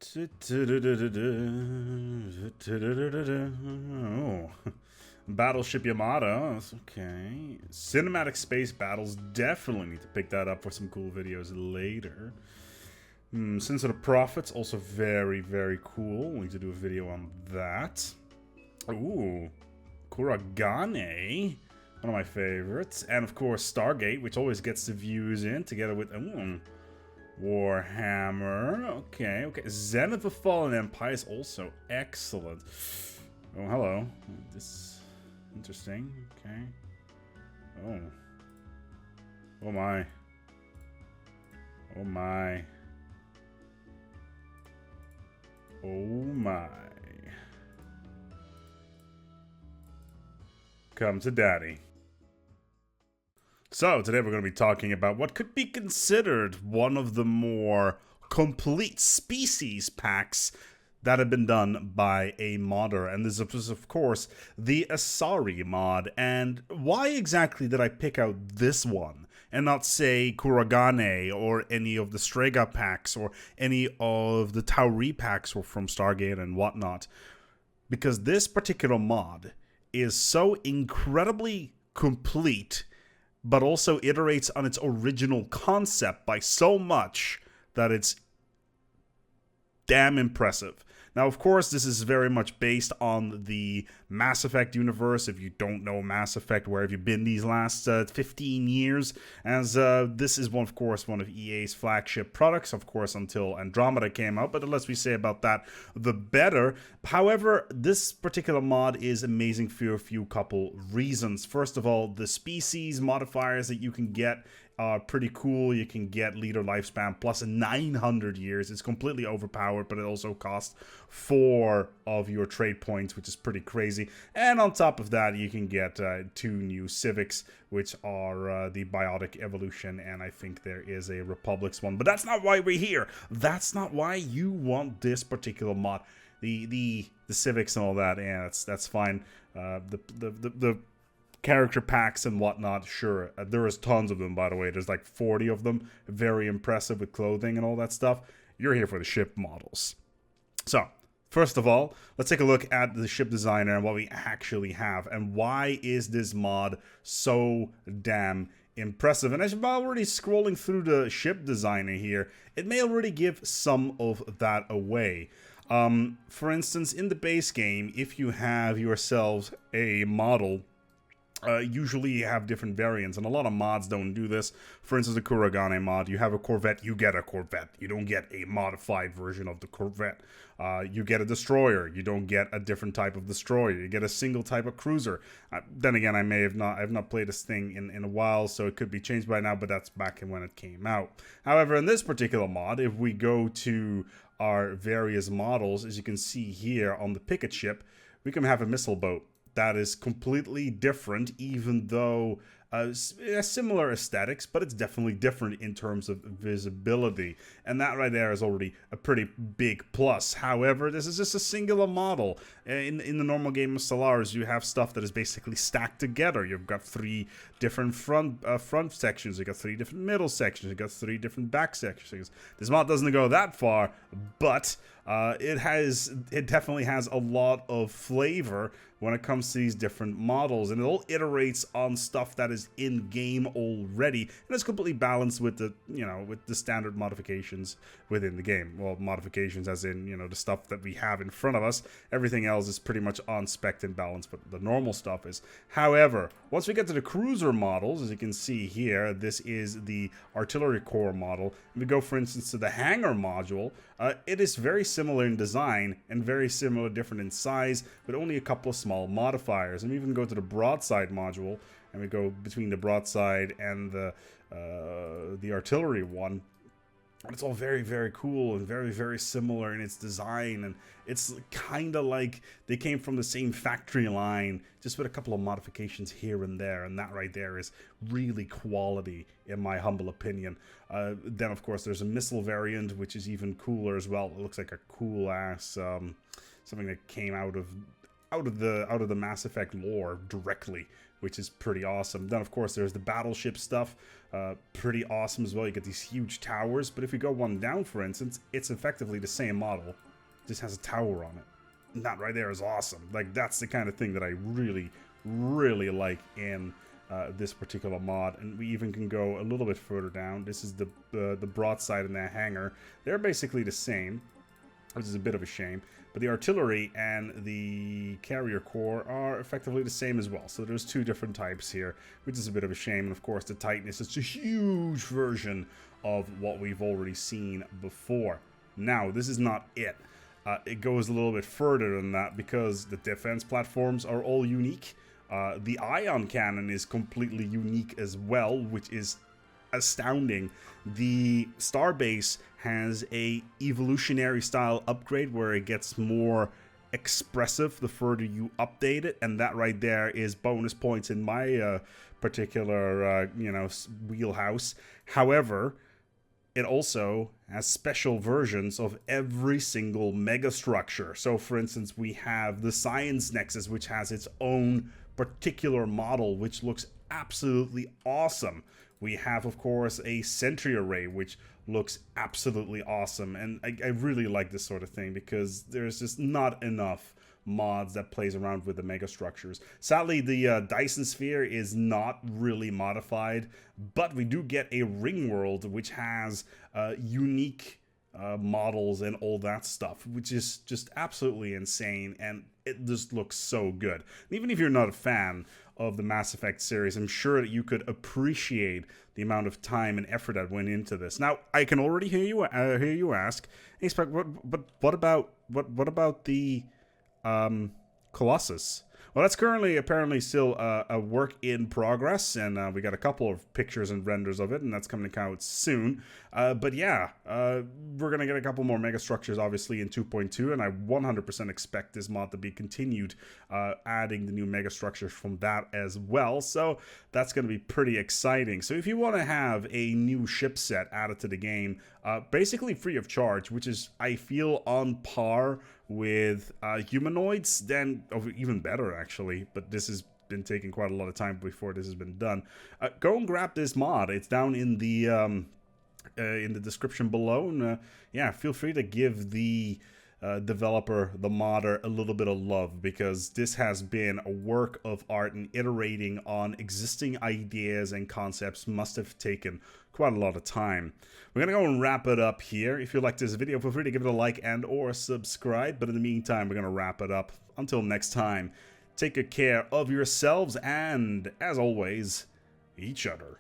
Oh. Battleship Yamada. Okay. Cinematic space battles. Definitely need to pick that up for some cool videos later. Sins of the Prophets. Also very, very cool. We need to do a video on that. Ooh. Kuragane. One of my favorites. And of course Stargate, which always gets the views in together with... Warhammer. Okay. Zenith of the Fallen Empire is also excellent. Oh, hello. This interesting. Okay. Oh. Oh my. Oh my. Oh my. Come to daddy. So, today we're going to be talking about what could be considered one of the more complete species packs that have been done by a modder. And this is, of course, the Asari mod. And why exactly did I pick out this one and not, say, Kuragane or any of the Strega packs or any of the Tauri packs or from Stargate and whatnot? Because this particular mod is so incredibly complete, but also iterates on its original concept by so much that it's damn impressive. Now, of course, this is very much based on the Mass Effect universe. If you don't know Mass Effect, where have you been these last 15 years? As this is, of course, one of EA's flagship products, of course, until Andromeda came out. But the less we say about that, the better. However, this particular mod is amazing for a few couple reasons. First of all, the species modifiers that you can get are pretty cool. You can get leader lifespan plus 900 years. It's completely overpowered, but it also costs 4 of your trade points, which is pretty crazy. And on top of that, you can get 2 new civics, which are the biotic evolution, and I think there is a Republics one. But that's not why we're here. That's not why you want this particular mod. The civics and all that, yeah, that's fine. The character packs and whatnot, sure. There is tons of them, by the way. There's like 40 of them. Very impressive with clothing and all that stuff. You're here for the ship models. So, first of all, let's take a look at the ship designer and what we actually have. And why is this mod so damn impressive? And as I'm already scrolling through the ship designer here, it may already give some of that away. For instance, in the base game, if you have yourselves a model, usually you have different variants, and a lot of mods don't do this. For instance, the Kuragane mod, you have a Corvette, you get a Corvette. You don't get a modified version of the Corvette. You get a destroyer, you don't get a different type of destroyer. You get a single type of cruiser. Then again, I have not played this thing in a while, so it could be changed by now, but that's back when it came out. However, in this particular mod, if we go to our various models, as you can see here on the picket ship, we can have a missile boat that is completely different, even though similar aesthetics, but it's definitely different in terms of visibility. And that right there is already a pretty big plus. However, this is just a singular model. In the normal game of Stellaris, you have stuff that is basically stacked together. You've got 3 different front sections, you've got 3 different middle sections, you've got 3 different back sections. This mod doesn't go that far, but it definitely has a lot of flavor when it comes to these different models, and it all iterates on stuff that is in game already, and it's completely balanced with the standard modifications within the game. Well, modifications as in the stuff that we have in front of us. Everything else is pretty much on spec and balanced, but the normal stuff is. However, once we get to the cruiser models, as you can see here, this is the artillery core model. And we go, for instance, to the hangar module. It is very similar in design and very similar, different in size, but only a couple of small modifiers. And we even go to the broadside module, and we go between the broadside and the artillery one. And it's all very, very cool and very, very similar in its design. And it's kind of like they came from the same factory line, just with a couple of modifications here and there. And that right there is really quality, in my humble opinion. Then, of course, there's a missile variant, which is even cooler as well. It looks like a cool-ass something that came out of the Mass Effect lore directly. which is pretty awesome. Then, of course, there's the battleship stuff, pretty awesome as well. You get these huge towers, but if you go one down, for instance, it's effectively the same model, just has a tower on it. And that right there is awesome. Like, that's the kind of thing that I really, really like in this particular mod. And we even can go a little bit further down. This is the broadside and the hangar. They're basically the same, which is a bit of a shame. But the artillery and the carrier core are effectively the same as well. So there's two different types here, which is a bit of a shame. And of course, the Titanus is a huge version of what we've already seen before. Now, this is not it. It goes a little bit further than that because the defense platforms are all unique. The ion cannon is completely unique as well, which is astounding. The starbase has a evolutionary style upgrade where it gets more expressive the further you update it, and that right there is bonus points in my particular wheelhouse. However, it also has special versions of every single megastructure. So for instance, we have the Science Nexus, which has its own particular model, which looks absolutely awesome. We have, of course, a Sentry Array, which looks absolutely awesome. And I really like this sort of thing because there's just not enough mods that plays around with the megastructures. Sadly, the Dyson Sphere is not really modified, but we do get a ring world, which has unique models and all that stuff, which is just absolutely insane, and it just looks so good. And even if you're not a fan of the Mass Effect series, I'm sure that you could appreciate the amount of time and effort that went into this. Now, I can already hear you ask, ASpec, what about the Colossus? Well, that's currently apparently still a work in progress, and we got a couple of pictures and renders of it, and that's coming out soon. But yeah, we're going to get a couple more megastructures, obviously, in 2.2, and I 100% expect this mod to be continued, adding the new megastructures from that as well. So that's going to be pretty exciting. So if you want to have a new ship set added to the game, basically free of charge, which is, I feel, on par with humanoids, then even better actually, but this has been taking quite a lot of time before this has been done. Go and grab this mod. It's down in the description below, and yeah, feel free to give the developer, the modder, a little bit of love, because this has been a work of art, and iterating on existing ideas and concepts must have taken quite a lot of time. We're gonna go and wrap it up here. If you like this video, feel free to give it a like and or subscribe, but in the meantime, we're gonna wrap it up. Until next time, take good care of yourselves and, as always, each other.